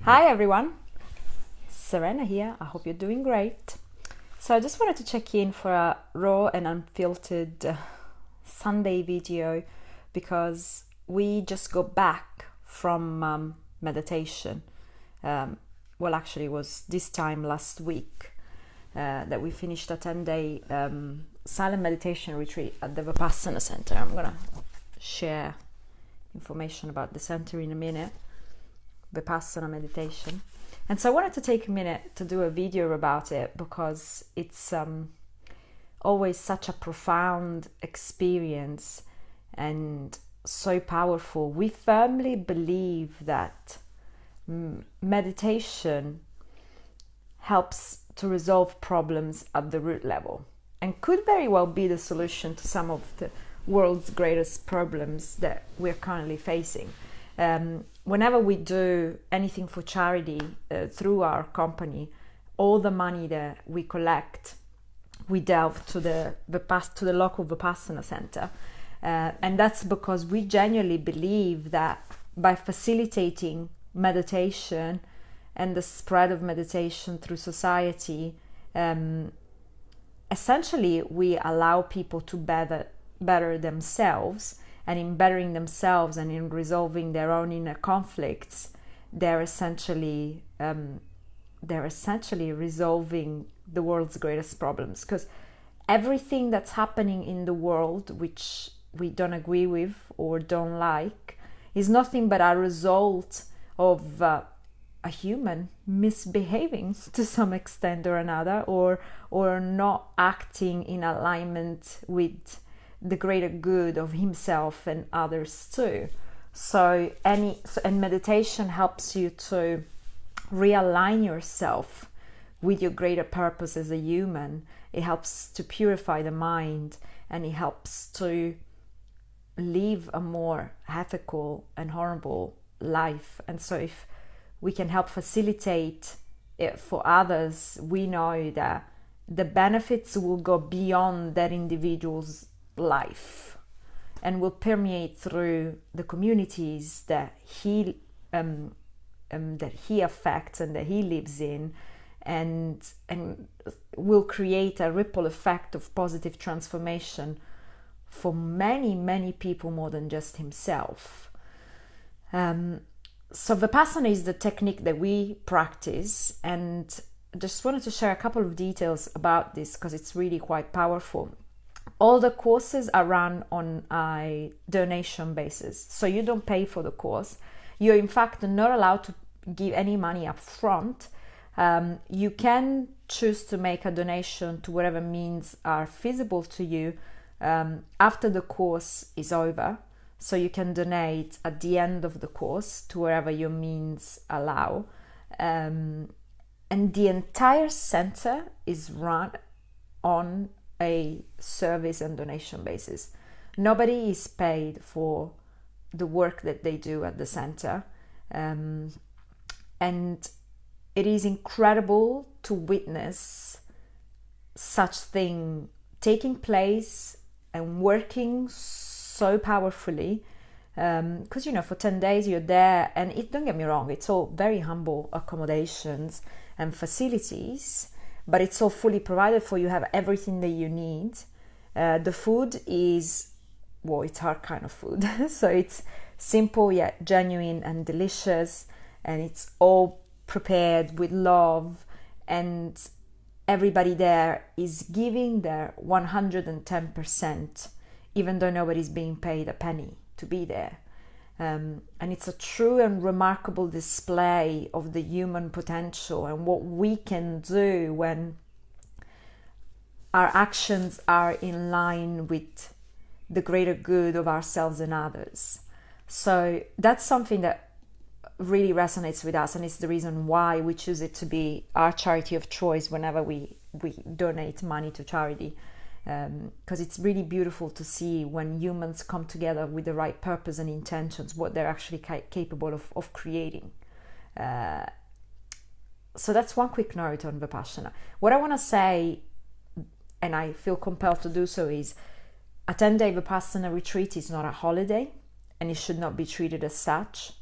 Hi everyone, Serena here. I hope you're doing great. So I just wanted to check in for a raw and unfiltered Sunday video because we just got back from meditation. Actually, it was this time last week that we finished a 10-day silent meditation retreat at the Vipassana Center. I'm gonna share information about the center in a minute. Vipassana meditation, and so I wanted to take a minute to do a video about it because it's always such a profound experience and so powerful. We firmly believe that meditation helps to resolve problems at the root level and could very well be the solution to some of the world's greatest problems that we're currently facing. Whenever we do anything for charity through our company, all the money that we collect, we delve to the local Vipassana center, and that's because we genuinely believe that by facilitating meditation and the spread of meditation through society, essentially we allow people to better themselves. And in bettering themselves and in resolving their own inner conflicts, they're essentially resolving the world's greatest problems. Because everything that's happening in the world, which we don't agree with or don't like, is nothing but a result of a human misbehaving to some extent or another, or not acting in alignment with the greater good of himself and others too. And meditation helps you to realign yourself with your greater purpose as a human. It helps to purify the mind, and it helps to live a more ethical and honorable life. And so if we can help facilitate it for others, we know that the benefits will go beyond that individual's life and will permeate through the communities that he affects and that he lives in, and will create a ripple effect of positive transformation for many people, more than just himself. So Vipassana is the technique that we practice, and I just wanted to share a couple of details about this because it's really quite powerful. All the courses are run on a donation basis, so you don't pay for the course. You're in fact not allowed to give any money up front. You can choose to make a donation to whatever means are feasible to you after the course is over. So you can donate at the end of the course to wherever your means allow. And the entire center is run on a service and donation basis. Nobody is paid for the work that they do at the center, and it is incredible to witness such thing taking place and working so powerfully, because for 10 days you're there, and don't get me wrong, it's all very humble accommodations and facilities, but it's all fully provided for. You have everything that you need. The food is, it's our kind of food. So it's simple yet genuine and delicious, and it's all prepared with love, and everybody there is giving their 110%, even though nobody's being paid a penny to be there. And it's a true and remarkable display of the human potential and what we can do when our actions are in line with the greater good of ourselves and others. So that's something that really resonates with us, and it's the reason why we choose it to be our charity of choice whenever we donate money to charity. Because it's really beautiful to see when humans come together with the right purpose and intentions, what they're actually capable of creating. So that's one quick note on Vipassana. What I want to say, and I feel compelled to do so, is a 10-day Vipassana retreat is not a holiday, and it should not be treated as such.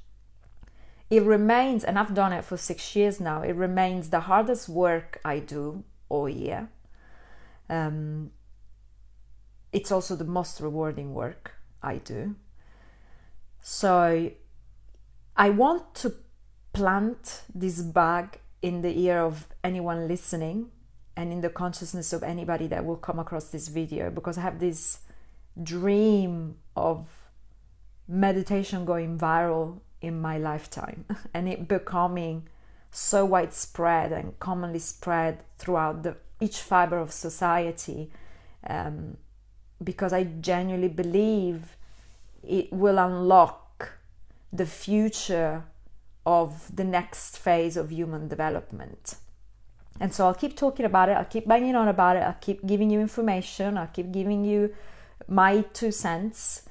it remains, and I've done it for 6 years now, it remains the hardest work I do all year. It's also the most rewarding work I do. So I want to plant this bug in the ear of anyone listening and in the consciousness of anybody that will come across this video, because I have this dream of meditation going viral in my lifetime and it becoming so widespread and commonly spread throughout each fiber of society, because I genuinely believe it will unlock the future of the next phase of human development. And so I'll keep talking about it, I'll keep banging on about it, I'll keep giving you information, I'll keep giving you my 2 cents.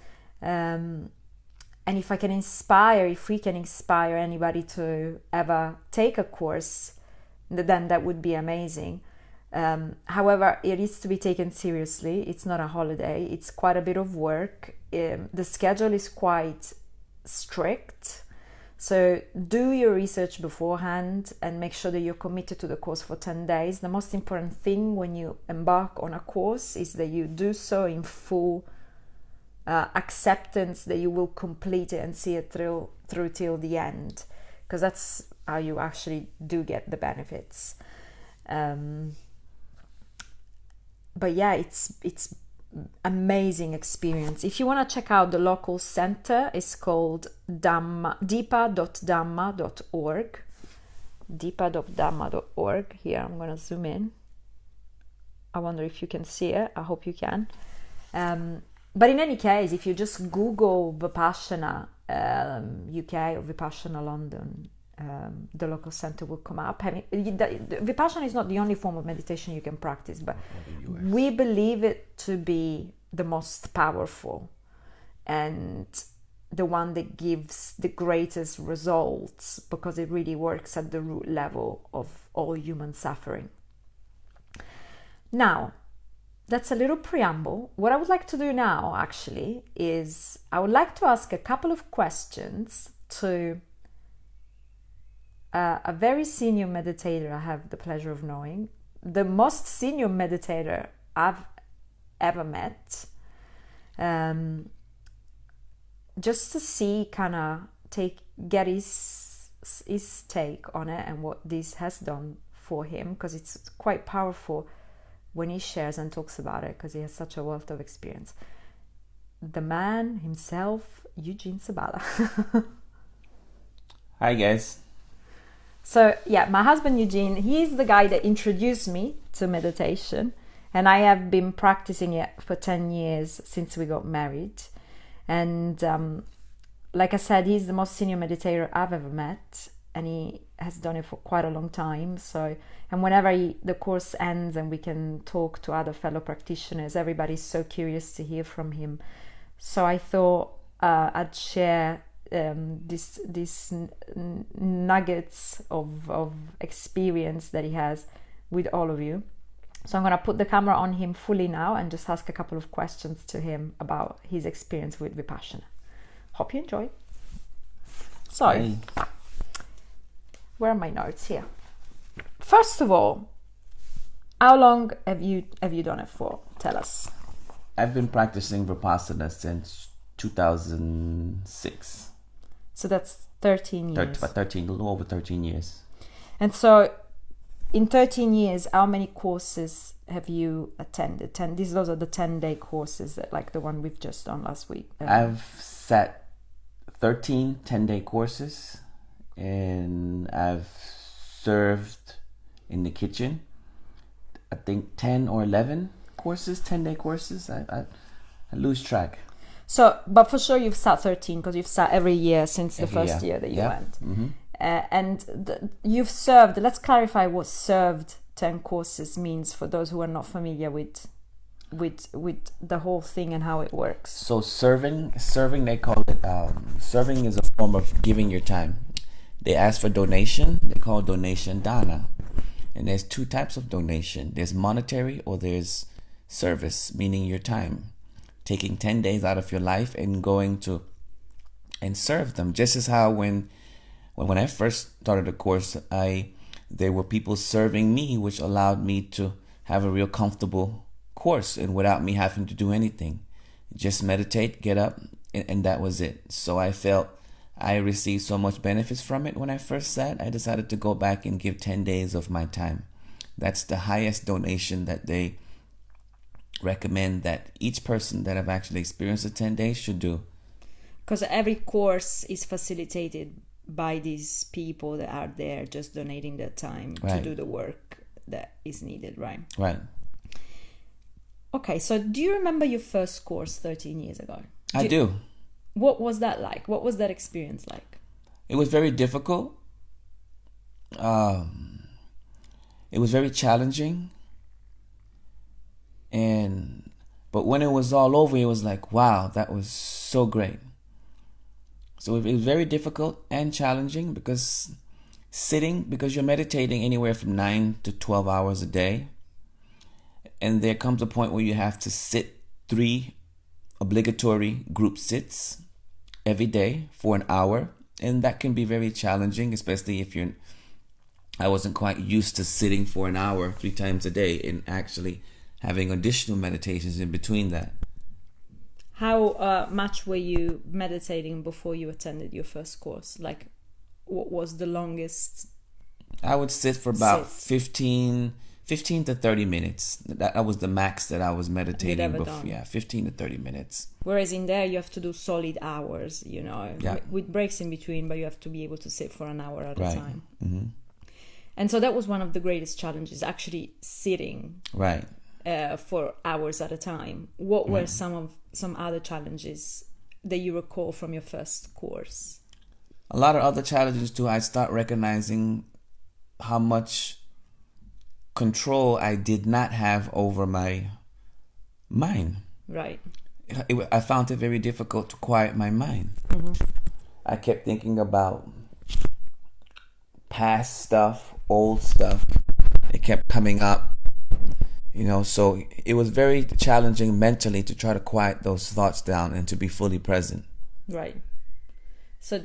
And if we can inspire anybody to ever take a course, then that would be amazing. However, it is to be taken seriously. It's not a holiday. It's quite a bit of work. The schedule is quite strict. So do your research beforehand and make sure that you're committed to the course for 10 days. The most important thing when you embark on a course is that you do so in full acceptance that you will complete it and see it through till the end, because that's how you actually do get the benefits. But yeah, it's amazing experience. If you want to check out the local center, it's called deepa.dhamma.org. deepa.dhamma.org. Here, I'm going to zoom in. I wonder if you can see it. I hope you can. But in any case, if you just Google Vipassana UK or Vipassana London, the local center will come up. Vipassana is not the only form of meditation you can practice, but we believe it to be the most powerful and the one that gives the greatest results, because it really works at the root level of all human suffering. Now, that's a little preamble. What I would like to do now, actually, is I would like to ask a couple of questions to a very senior meditator I have the pleasure of knowing, the most senior meditator I've ever met, just to see, get his take on it and what this has done for him, because it's quite powerful when he shares and talks about it, because he has such a wealth of experience. The man himself, Eugene Sabala. Hi guys. So yeah, my husband Eugene, he's the guy that introduced me to meditation, and I have been practicing it for 10 years since we got married. And like I said, he's the most senior meditator I've ever met, and he has done it for quite a long time. So, and whenever the course ends and we can talk to other fellow practitioners, everybody's so curious to hear from him. So I thought I'd share these nuggets of experience that he has with all of you. So I'm going to put the camera on him fully now and just ask a couple of questions to him about his experience with Vipassana. Hope you enjoy. So, Hey. Where are my notes here? First of all, how long have you done it for? Tell us. I've been practicing Vipassana since 2006. So that's 13 years. 13, a little over 13 years. And so in 13 years, how many courses have you attended? Those are the 10-day courses, like the one we've just done last week. I've sat 13 10-day courses, and I've served in the kitchen, I think 10 or 11 courses, 10-day courses. I lose track. So, but for sure you've sat 13, because you've sat every year since the first year that you went. Mm-hmm. And you've served, let's clarify what served 10 courses means for those who are not familiar with the whole thing and how it works. So serving, they call it, serving is a form of giving your time. They ask for donation, they call donation dana. And there's two types of donation. There's monetary, or there's service, meaning your time. Taking 10 days out of your life and going to and serve them. Just as how when when I first started the course, there were people serving me, which allowed me to have a real comfortable course and without me having to do anything. Just meditate, get up, and that was it. So I felt I received so much benefits from it when I first sat. I decided to go back and give 10 days of my time. That's the highest donation that they recommend that each person that have actually experienced the 10 days should do. Because every course is facilitated by these people that are there just donating their time to do the work that is needed, right? Right. Okay, so do you remember your first course 13 years ago? I do. What was that like? What was that experience like? It was very difficult. It was very challenging. But when it was all over, it was like, wow, that was so great. So it was very difficult and challenging because you're meditating anywhere from 9 to 12 hours a day. And there comes a point where you have to sit 3 obligatory group sits every day for an hour. And that can be very challenging, especially if I wasn't quite used to sitting for an hour 3 times a day and actually having additional meditations in between that. How much were you meditating before you attended your first course? Like, what was the longest? I would sit for about 15 to 30 minutes. That was the max that I was meditating before. Yeah, 15 to 30 minutes. Whereas in there, you have to do solid hours, yeah, with breaks in between, but you have to be able to sit for an hour at a time. Mm-hmm. And so that was one of the greatest challenges, actually sitting. Right. For hours at a time. What were some other challenges that you recall from your first course? A lot of other challenges too. I start recognizing how much control I did not have over my mind. Right. I found it very difficult to quiet my mind. Mm-hmm. I kept thinking about past stuff, old stuff. It kept coming up. So it was very challenging mentally to try to quiet those thoughts down and to be fully present. Right. So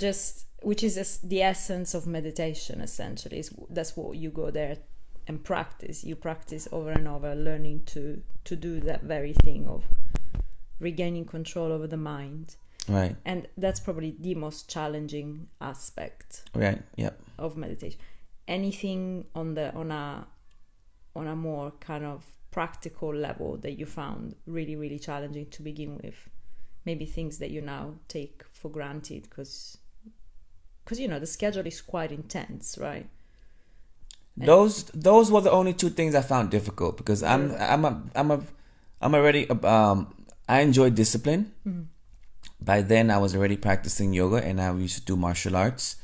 which is the essence of meditation, essentially. That's what you go there and practice. You practice over and over, learning to do that very thing of regaining control over the mind. Right. And that's probably the most challenging aspect. Right. Yep. Of meditation. Anything on a more kind of practical level that you found really, really challenging to begin with? Maybe things that you now take for granted because the schedule is quite intense, right? Those were the only 2 things I found difficult because I enjoy discipline. Mm-hmm. By then I was already practicing yoga and I used to do martial arts.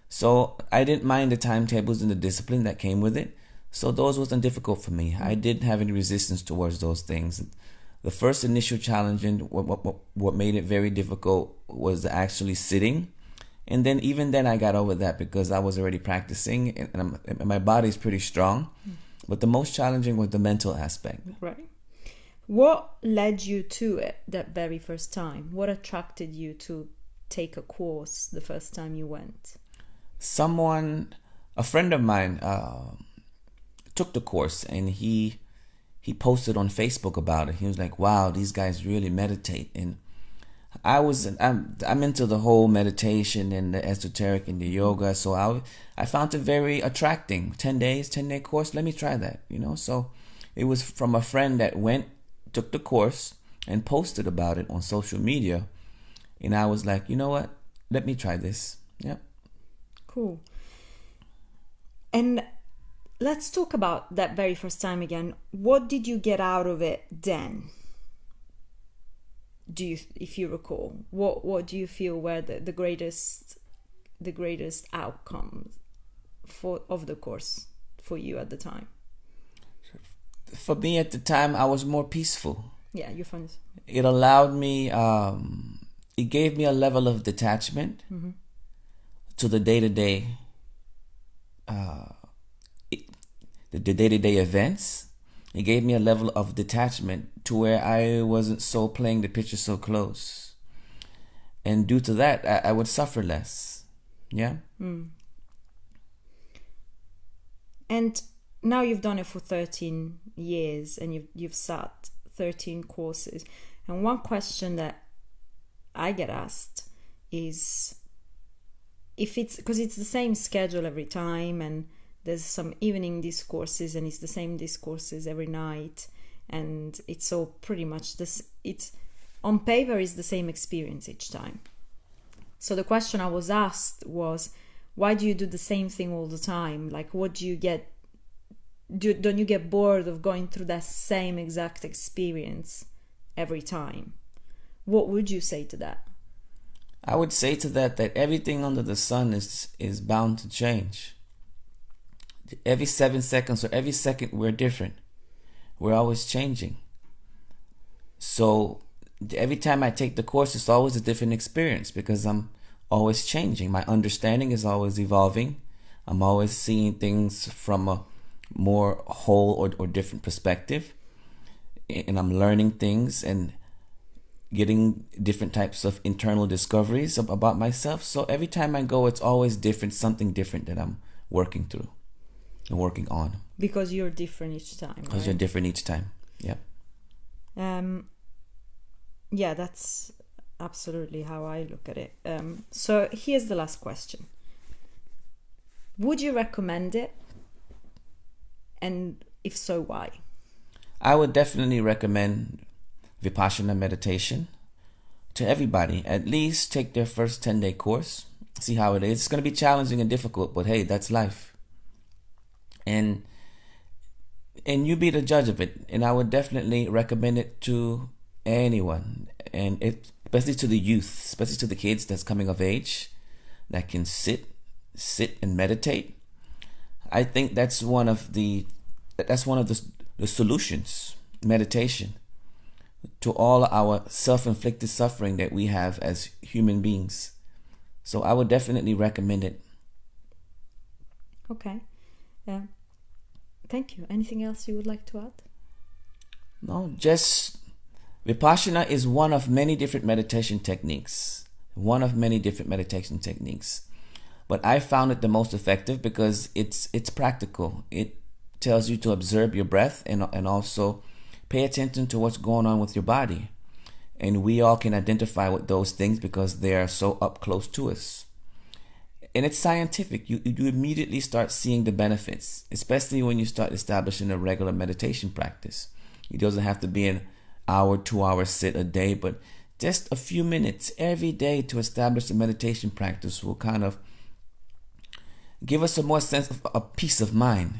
So I didn't mind the timetables and the discipline that came with it. So those wasn't difficult for me. I didn't have any resistance towards those things. The first initial challenge and what made it very difficult was actually sitting. And then even then I got over that because I was already practicing and my body's pretty strong. But the most challenging was the mental aspect. Right. What led you to it that very first time? What attracted you to take a course the first time you went? A friend of mine, took the course and he posted on Facebook about it. He was like, wow, these guys really meditate. And I'm into the whole meditation and the esoteric and the yoga, so I found it very attracting. 10-day course, let me try that, So it was from a friend that took the course and posted about it on social media, and I was like, you know what, let me try this. Yep. Cool. And let's talk about that very first time again. What did you get out of it then? If you recall, what do you feel were the greatest outcomes of the course for you at the time? For me at the time, I was more peaceful. Yeah, you found it. It allowed me. It gave me a level of detachment to the day-to-day. The day-to-day events. It gave me a level of detachment to where I wasn't so playing the picture so close. And due to that, I would suffer less. Yeah. And now you've done it for 13 years and you've sat 13 courses. And one question that I get asked is, if it's because it's the same schedule every time, and there's some evening discourses and it's the same discourses every night, and it's all pretty much this, it's on paper is the same experience each time. So the question I was asked was, why do you do the same thing all the time? Like, what do you get? Don't you get bored of going through that same exact experience every time? What would you say to that? I would say to that everything under the sun is bound to change. Every 7 seconds or every second we're different. We're always changing. So every time I take the course, it's always a different experience because I'm always changing. My understanding is always evolving. I'm always seeing things from a more whole or different perspective. And I'm learning things and getting different types of internal discoveries about myself. So every time I go, it's always different, something different that I'm working through and working on. Because you're different each time, right? Because you're different each time. Yeah. Yeah, that's absolutely how I look at it. So here's the last question. Would you recommend it? And if so, why? I would definitely recommend Vipassana meditation to everybody. At least take their first 10-day course. See how it is. It's going to be challenging and difficult, but hey, that's life. And you be the judge of it. And I would definitely recommend it to anyone, and especially to the youth, especially to the kids that's coming of age, that can sit and meditate. I think that's one of the solutions, meditation, to all our self-inflicted suffering that we have as human beings. So I would definitely recommend it. Okay. Thank you. Anything else you would like to add? No, just Vipassana is one of many different meditation techniques. But I found it the most effective because it's practical. It tells you to observe your breath and also pay attention to what's going on with your body. And we all can identify with those things because they are so up close to us. And it's scientific. You immediately start seeing the benefits, especially when you start establishing a regular meditation practice. It doesn't have to be an hour, 2 hours sit a day, but just a few minutes every day to establish a meditation practice will kind of give us a more sense of a peace of mind.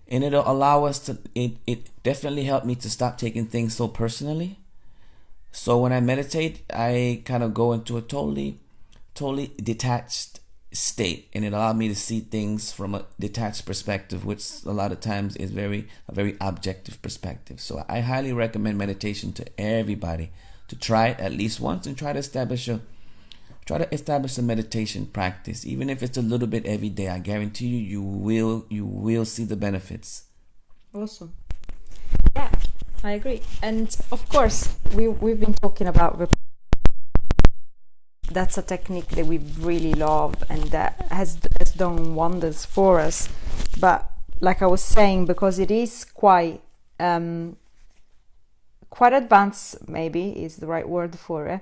And it'll allow us to, it definitely helped me to stop taking things so personally. So when I meditate, I kind of go into a totally detached state, and it allowed me to see things from a detached perspective, which a lot of times is a very objective perspective. So I highly recommend meditation to everybody to try it at least once and try to establish a meditation practice, even if it's a little bit every day. I guarantee you will see the benefits. Awesome. Yeah, I agree. And of course, we've been talking about that's a technique that we really love and that has done wonders for us. But like I was saying, because it is quite advanced, maybe is the right word for it.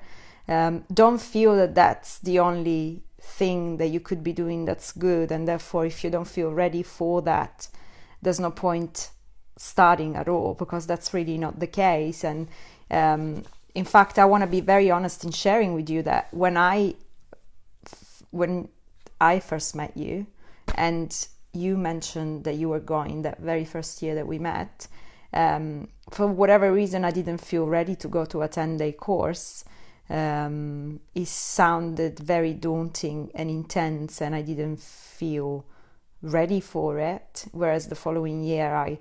Don't feel that that's the only thing that you could be doing that's good, and therefore if you don't feel ready for that, there's no point starting at all, because that's really not the case. And in fact, I want to be very honest in sharing with you that when I first met you and you mentioned that you were going that very first year that we met, for whatever reason I didn't feel ready to go to a 10-day course. It sounded very daunting and intense, and I didn't feel ready for it. Whereas the following year I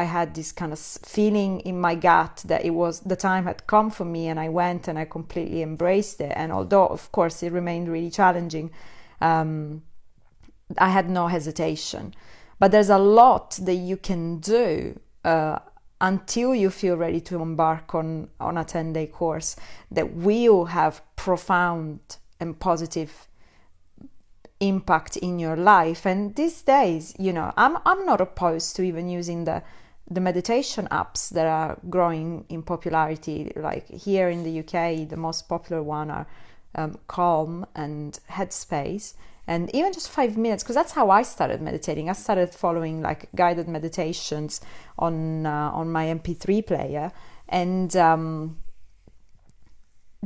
had this kind of feeling in my gut that the time had come for me, and I went and I completely embraced it. And although of course it remained really challenging, I had no hesitation. But there's a lot that you can do until you feel ready to embark on a 10-day course that will have profound and positive impact in your life. And these days, I'm not opposed to even using the meditation apps that are growing in popularity. Like here in the UK, the most popular one are Calm and Headspace. And even just 5 minutes, because that's how I started meditating. I started following like guided meditations on my MP3 player, and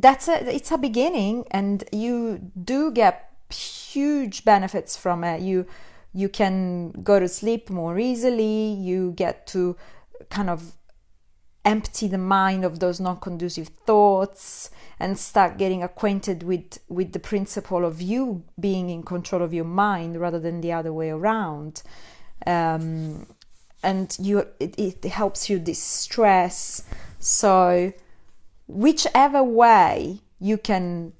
it's a beginning, and you do get huge benefits from it. You can go to sleep more easily. You get to kind of empty the mind of those non-conducive thoughts and start getting acquainted with the principle of you being in control of your mind rather than the other way around. And it helps you distress. So whichever way you can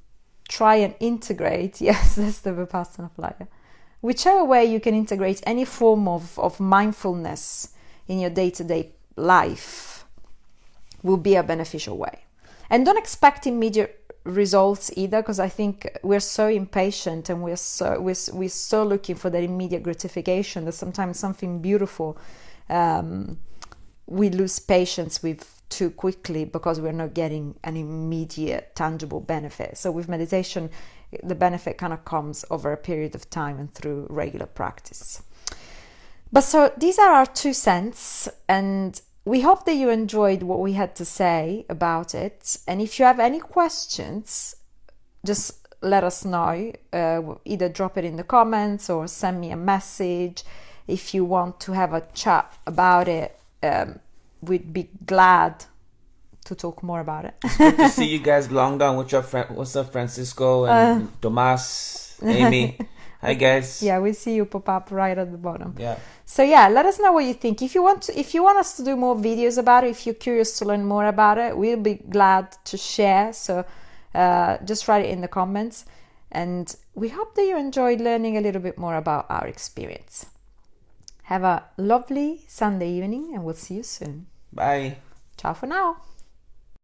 try and integrate, yes, that's the Vipassana flyer. Whichever way you can integrate any form of mindfulness in your day-to-day life will be a beneficial way. And don't expect immediate results either, because I think we're so impatient and we're so looking for that immediate gratification that sometimes something beautiful we lose patience with too quickly because we're not getting an immediate tangible benefit. So with meditation, the benefit kind of comes over a period of time and through regular practice. But so these are our 2 cents, and we hope that you enjoyed what we had to say about it. And if you have any questions, just let us know. Either drop it in the comments or send me a message. If you want to have a chat about it, we'd be glad to talk more about it. It's good to see you guys long gone. What's up, Francisco and Tomas, Amy? Hi, guys. Yeah, we see you pop up right at the bottom. Yeah. So yeah, let us know what you think. If you want us to do more videos about it, if you're curious to learn more about it, we'll be glad to share. So just write it in the comments. And we hope that you enjoyed learning a little bit more about our experience. Have a lovely Sunday evening, and we'll see you soon. Bye. Ciao for now.